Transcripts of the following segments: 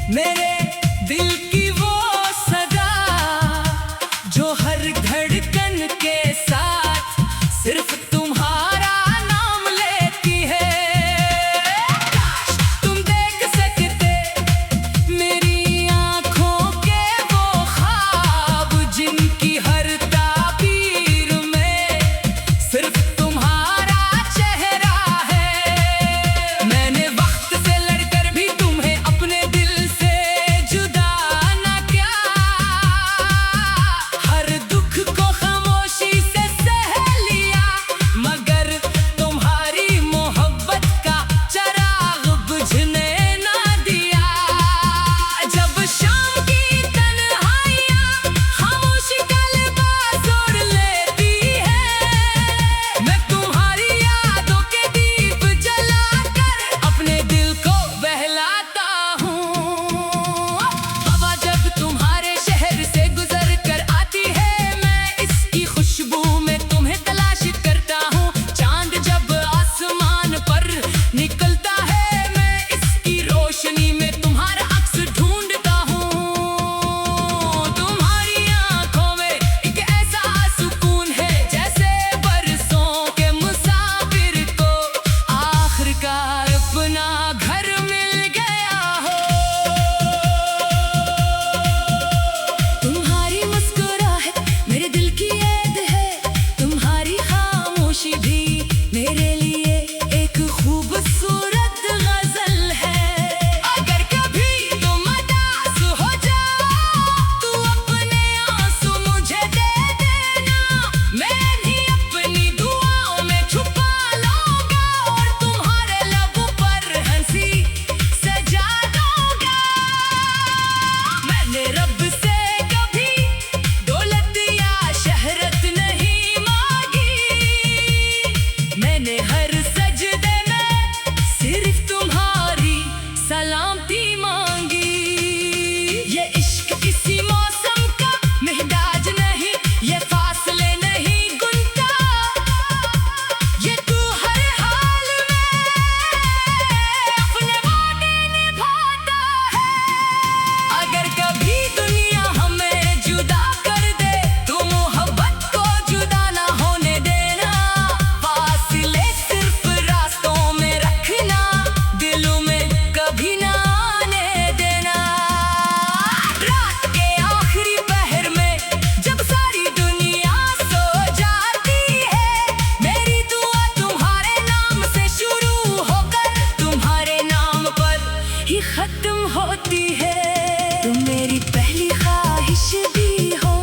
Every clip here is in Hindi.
मेरे दिल की वो सदा जो हर धड़कन के साथ सिर्फ तुम्हारा नाम लेती है। तुम देख सकते मेरी आंखों के वो ख्वाब जिनकी हर ताबीर में सिर्फ तुम्हारा चेहरा है। मैंने वक्त से लड़कर भी तुम्हें अपने दिल से जुदा न किया, हर दुख को खामोशी से सह लिया, मगर तुम्हारी मोहब्बत का चिराग बुझने ना दिया। जब शाम की तन्हाइयाँ खामोशी का लिबास ओढ़ लेती है, मैं तुम्हारी यादों के दीप जलाकर अपने दिल को बहलाता हूँ। हवा जब तुम्हारे शहर से गुजर कर आती है, मैं इसकी खुशबू में तुम्हें तलाश करता हूँ। चांद जब आसमान पर निकलता है, मैं इसकी रोशनी में तुम्हारा अक्स ढूंढता हूँ। तुम्हारी आंखों में एक ऐसा सुकून है जैसे बरसों के मुसाफिर को आखिरकार अपना घर मिल गया हो। तुम्हारी मुस्कुराहट मेरे दिल की ऐद है, तुम्हारी खामोशी भी मेरे लिए एक खूबसूरत गजल है। अगर कभी तुम उदास हो जाओ तो अपने आंसू मुझे दे देना, मैं भी अपनी दुआओं में छुपा लूंगा और तुम्हारे लबों पर हंसी सजा दूंगा। मैंने रब से कभी दौलत या शहरत नहीं मांगी, मैंने हर सजदे में सिर्फ तुम्हारी सलामती मांगी। ये इश्क किसी मौसम का मिजाज नहीं, ये फासले नहीं गुनता, ये तू हर हाल में अपने वादे निभाता है। अगर कभी दुनिया हमें जुदा कर दे तो मोहब्बत को जुदा ना होने देना, फासले सिर्फ रास्तों में रखना, दिलों में कभी ना आने देना। रात के आखिरी पहर में जब सारी दुनिया सो जाती है, मेरी दुआ तुम्हारे नाम से शुरू होकर तुम्हारे नाम पर ही खत्म होती है। तुम मेरी पहली ख्वाहिश भी हो,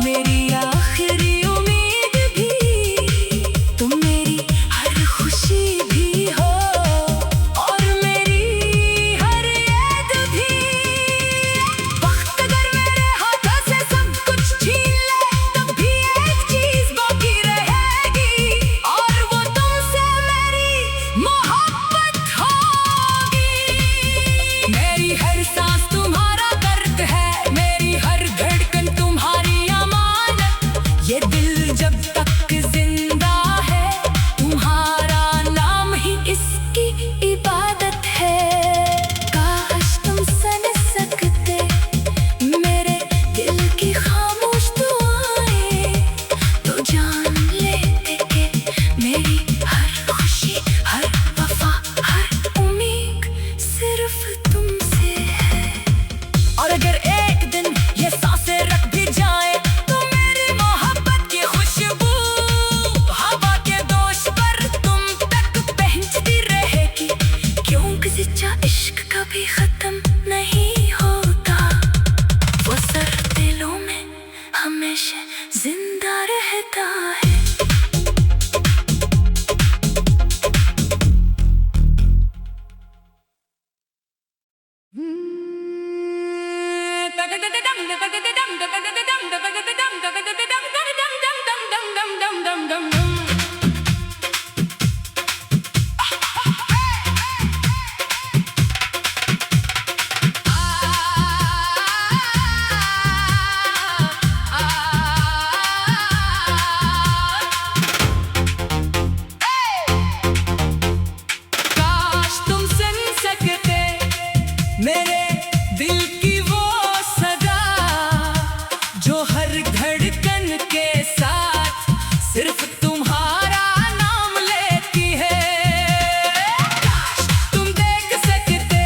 मेरी आखिरी उम्मीद भी, तुम मेरी हर खुशी भी हो और मेरी हर याद भी। वक्त अगर मेरे हाथों से सब कुछ छीन ले, तब भी एक चीज बाकी रहेगी और वो तुमसे मेरी मोहब्बत होगी। मेरी हर सांस तुम्हारा दर्द है, काश तुम सुन सकते मेरे दिल की वो सदा जो हर धड़कन के साथ सिर्फ तुम्हारा नाम लेती है। काश तुम देख सकते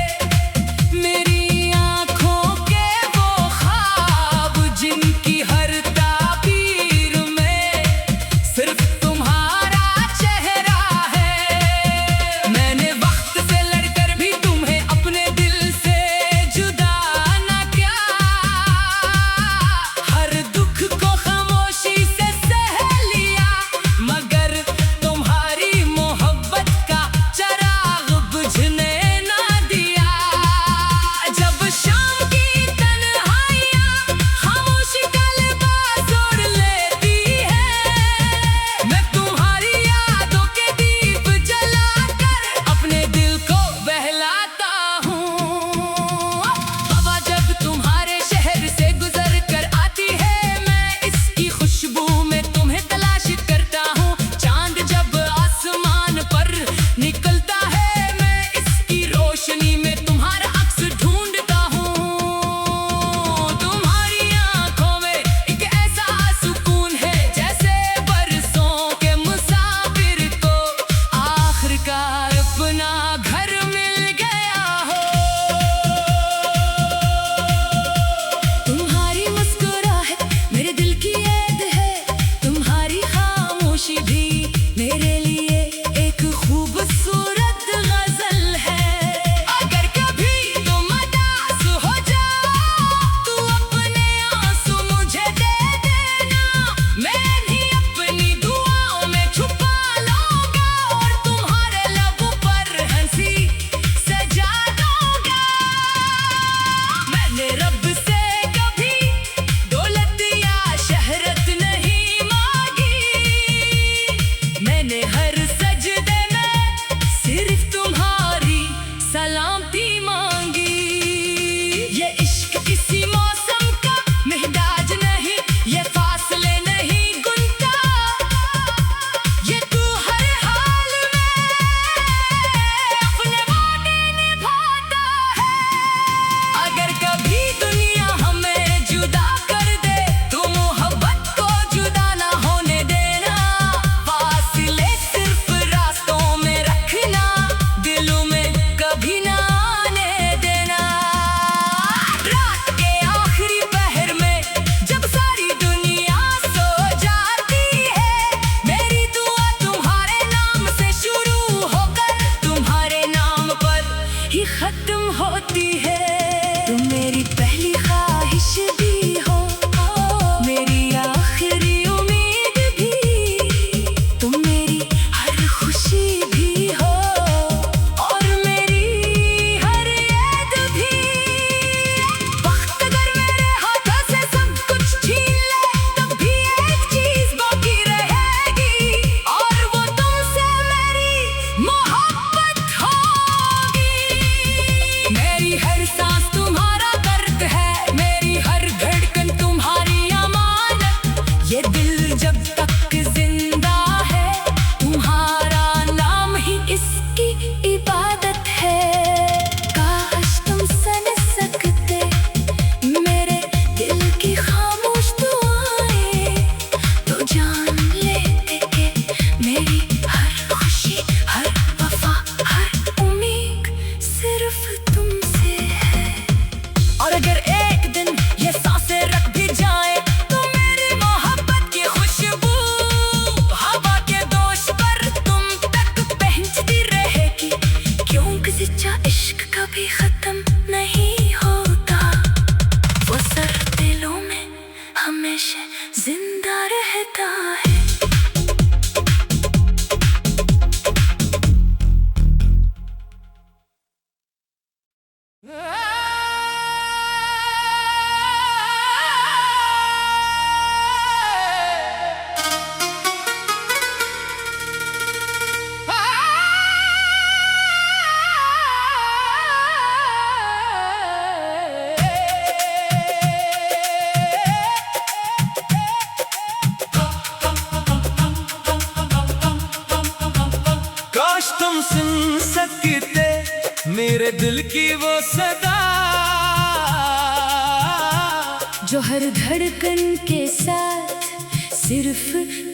मेरी आंखों के वो ख्वाब जिनकी हर ताबीर में सिर्फ तुम्हारा चेहरा है। मैंने वक्त से लड़कर भी तुम्हें अपने दिल से मेरे दिल की वो सदा जो हर धड़कन के साथ सिर्फ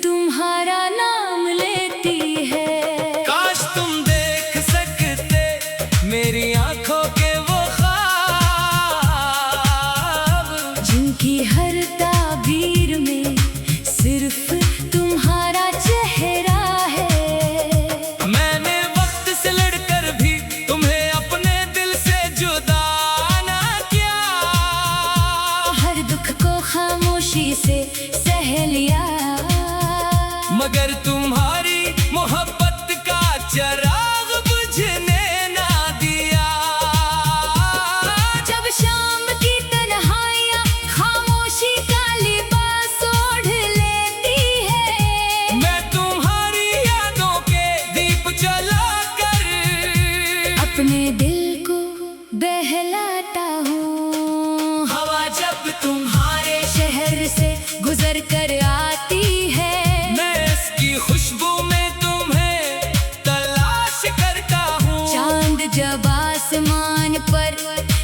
तुम्हारा नाम लेती है। काश तुम देख सकते मेरी आंखों के वो ख्वाब, जिनकी हर ताबीर में सिर्फ तुम्हारा चेहरा है। मैंने वक्त से लड़कर भी तुम्हें अपने दिल से जुदा ना किया, हर दुख को खामोशी से सह लिया, मगर तुम्हारी मोहब्बत का चिराग बुझने ना दिया। जब शाम की तन्हाइयाँ खामोशी का लिबास ओढ़ लेती है, मैं तुम्हारी यादों के दीप जलाकर अपने दिल को बहलाता हूँ। हवा जब तुम्हारे शहर से गुजर कर आती है, मैं इसकी खुशबू में तुम्हें तलाश करता हूँ। चांद जब आसमान पर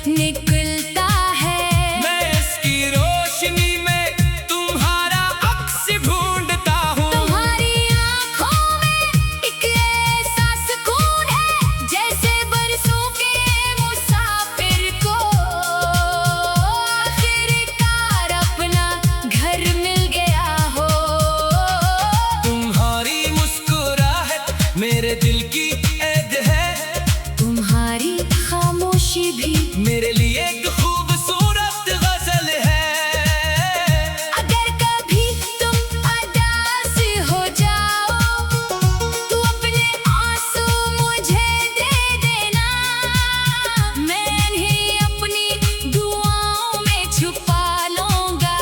निकलता है, मैं इसकी रोशनी में तुम्हारा अक्स ढूंढता हूँ। तुम्हारी आँखों में एक ऐसा सुकून है जैसे बरसों के मुसाफिर को आखिरकार अपना घर मिल गया हो। तुम्हारी मुस्कुराहट मेरे दिल की ऐद है, तुम्हारी खामोशी भी मेरे लिए एक खूबसूरत गजल है। अगर कभी तुम उदास हो जाओ तो अपने आंसू मुझे दे देना, मैं इन्हें अपनी दुआओं में छुपा लूंगा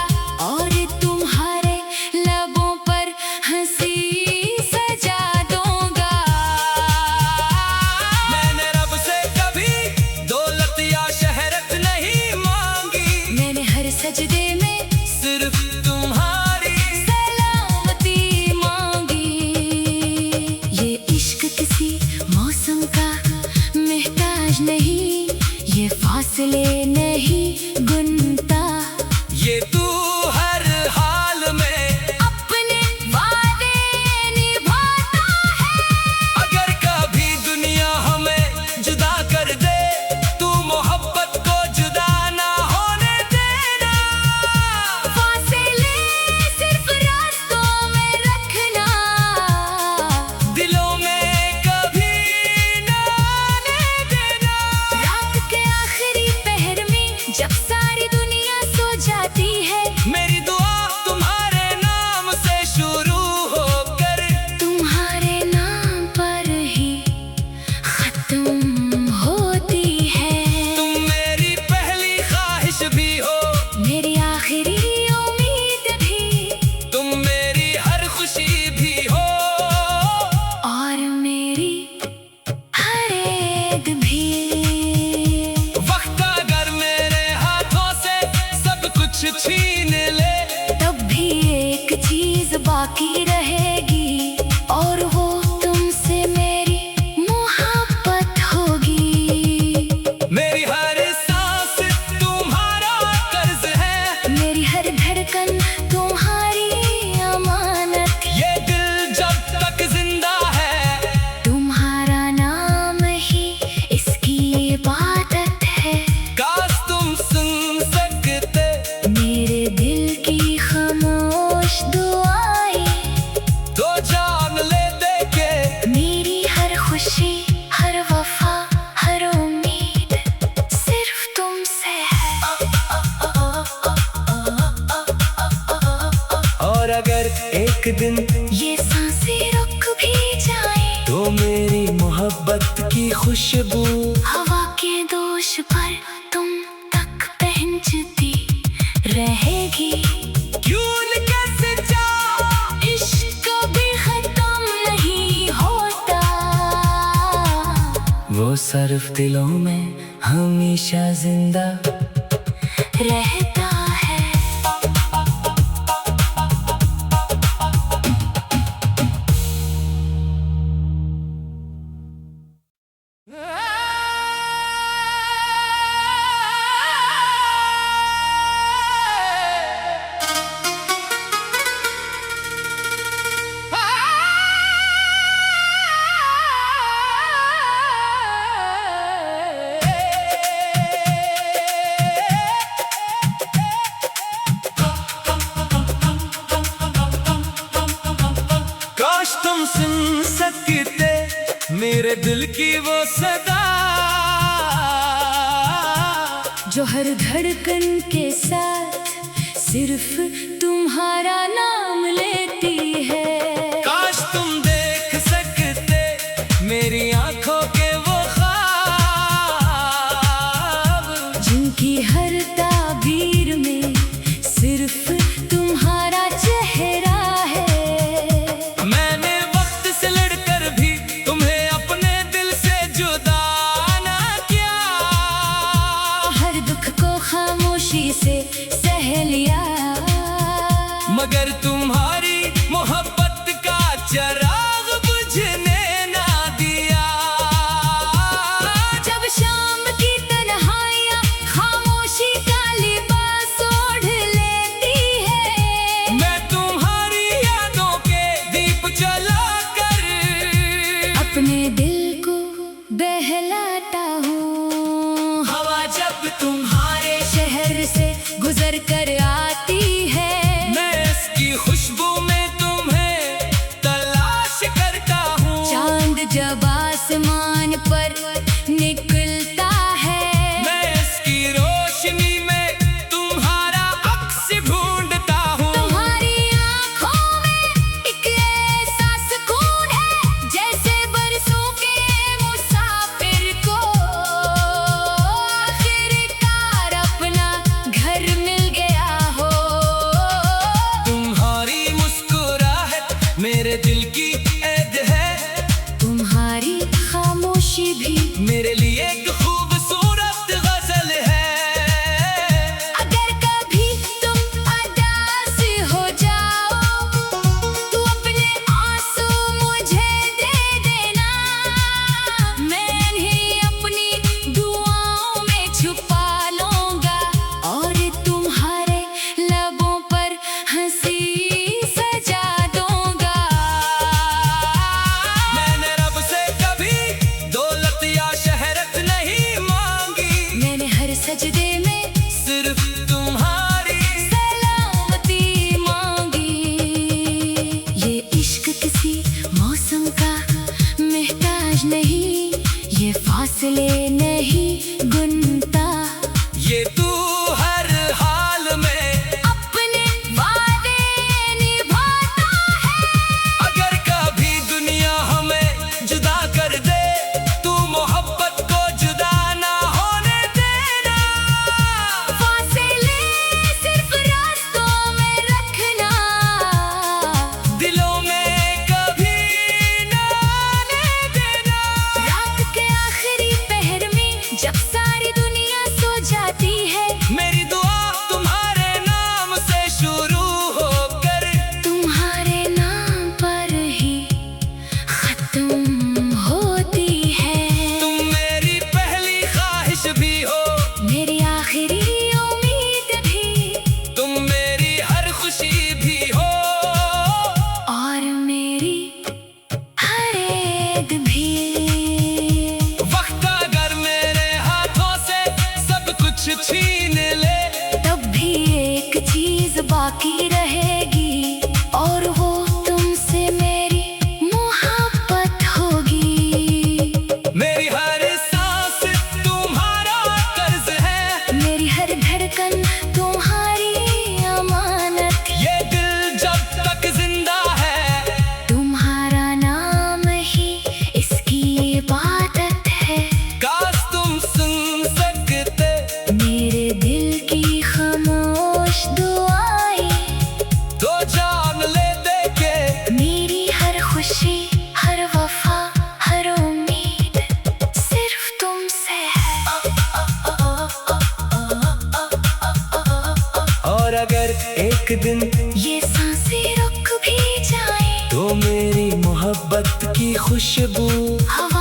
और तुम्हारे लबों पर हंसी सजा दूंगा। मैंने रब से कभी दौलत या शहरत नहीं मांगी, मैंने हर सजदे में सिर्फ तुम्हारी सलामती मांगी। ये इश्क किसी मौसम का मोहताज नहीं, ये फासले नहीं गुनता, ये तू हर हाल में अपने वादे निभाता है। अगर कभी दुनिया हमें जुदा कर दे, तू मोहब्बत को जुदा ना होने देना। फासले सिर्फ रास्तों में रखना, दिलों में कभी ना आने देना। रात के आखिरी पहर में जब सारी दुनिया सो जाती है, मेरी दुआ तुम्हारे नाम से शुरू होकर तुम्हारे नाम पर ही खत्म होती है। तुम मेरी पहली ख्वाहिश भी हो, मेरी आखिरी उम्मीद भी, तुम मेरी हर खुशी भी हो, और मेरी हर एक भी। वक्त अगर मेरे हाथों से सब कुछ छीन ले, तब भी एक चीज बाकी रहेगी और वो तुमसे मेरी मोहब्बत होगी। मेरी हर सांस तुम्हारा कर्ज है, मेरी हर धड़कन तुम्हारी अमानत, ये दिल जब तक जिंदा है, तुम्हारा नाम ही इसकी इबादत है। काश तुम सुन सकते मेरे दिल की खामोश दुआएं, तो जान लेते के मेरी हर खुशी, हर वफा, हर उम्मीद सिर्फ तुमसे है। और अगर एक दिन ये सांसें रुक भी जाए, तो मेरी मोहब्बत की खुशबू हवा के दोष पर तुम तक पहुंचती रहेगी। क्यों न कैसे जा, इश्क कभी खत्म नहीं होता, वो सिर्फ दिलों में हमेशा जिंदा रहता है। सकते मेरे दिल की वो सदा, जो हर धड़कन के साथ सिर्फ तुम्हारा नाम लेती है। काश तुम देख सकते मेरी आंखों के वो ख्वाब, जिनकी हर ताबीर में सिर्फ तुम्हारा चेहरा है। मैंने वक्त से लड़कर भी तुम्हें अपने दिल से जुदा ना किया, हर दुख को खामोशी से सह लिया, मगर तुम्हारी मोहब्बत का चिराग बुझने ना दिया। जब शाम की तन्हाइयाँ खामोशी का लिबास ओढ़ लेती है, मैं तुम्हारी यादों के दीप जलाकर अपने दिल को बहलाता हूँ। हवा जब तुम्हारे शहर से गुजर कर आती है, मैं इसकी खुशबू में तुम्हें तलाश करता हूँ। चांद जब आसमान पर निकलता है, मैं इसकी रोशनी में तुम्हारा अक्स ढूंढता हूँ। तुम्हारी आँखों में एक ऐसा सुकून है जैसे बरसों के मुसाफिर को आखिरकार अपना घर मिल गया हो। तुम्हारी मुस्कुराहट मेरे दिल की ऐद है, तुम्हारी खामोशी भी मेरे लिए एक खूबसूरत गजल है। अगर कभी तुम उदास हो जाओ तो अपने आंसू मुझे दे देना, मैं इन्हें अपनी दुआओं में छुपा लूंगा और तुम्हारे लबों पर हंसी सजा दूंगा। मैंने रब से कभी दौलत या शहरत नहीं मांगी, मैंने हर सजदे में सिर्फ तुम्हारी सलामती मांगी। ये इश्क किसी मौसम का महताज नहीं, ये फासले नहीं गुनता, ये तू हर हाल में अपने वादे निभाता है। अगर कभी दुनिया हमें जुदा कर दे, तू मोहब्बत को जुदा ना होने देना। फासले सिर्फ रास्तों में रखना, दिलों में कभी ना आने देना। रात के आखिरी पहर में जब सारी दुनिया सो जाती है, मेरी दुआ तुम्हारे नाम से शुरू होकर तुम्हारे नाम पर ही खत्म होती है। तुम मेरी पहली ख्वाहिश भी हो, मेरी आखिरी उम्मीद भी, तुम मेरी हर खुशी भी हो। और मेरी हर ऐद भी। वक्त अगर मेरे हाथों से सब कुछ छीन ले, तब भी एक चीज बाकी रहेगी और वो तुमसे मेरी मोहब्बत होगी। मेरी हर सांस तुम्हारा कर्ज है, मेरी हर धड़कन तुम्हारी अमानत, ये दिल जब तक जिंदा है तुम्हारा नाम ही इसकी इबादत है। काश तुम सुन सकते मेरे दिल की खामोश दुआएं, तो जान लेते के मेरी हर खुशी हर वफा हर उम्मीद सिर्फ तुमसे है। और अगर एक दिन ये सांसें रुक भी जाएं, तो मेरी मोहब्बत की खुशबू हवा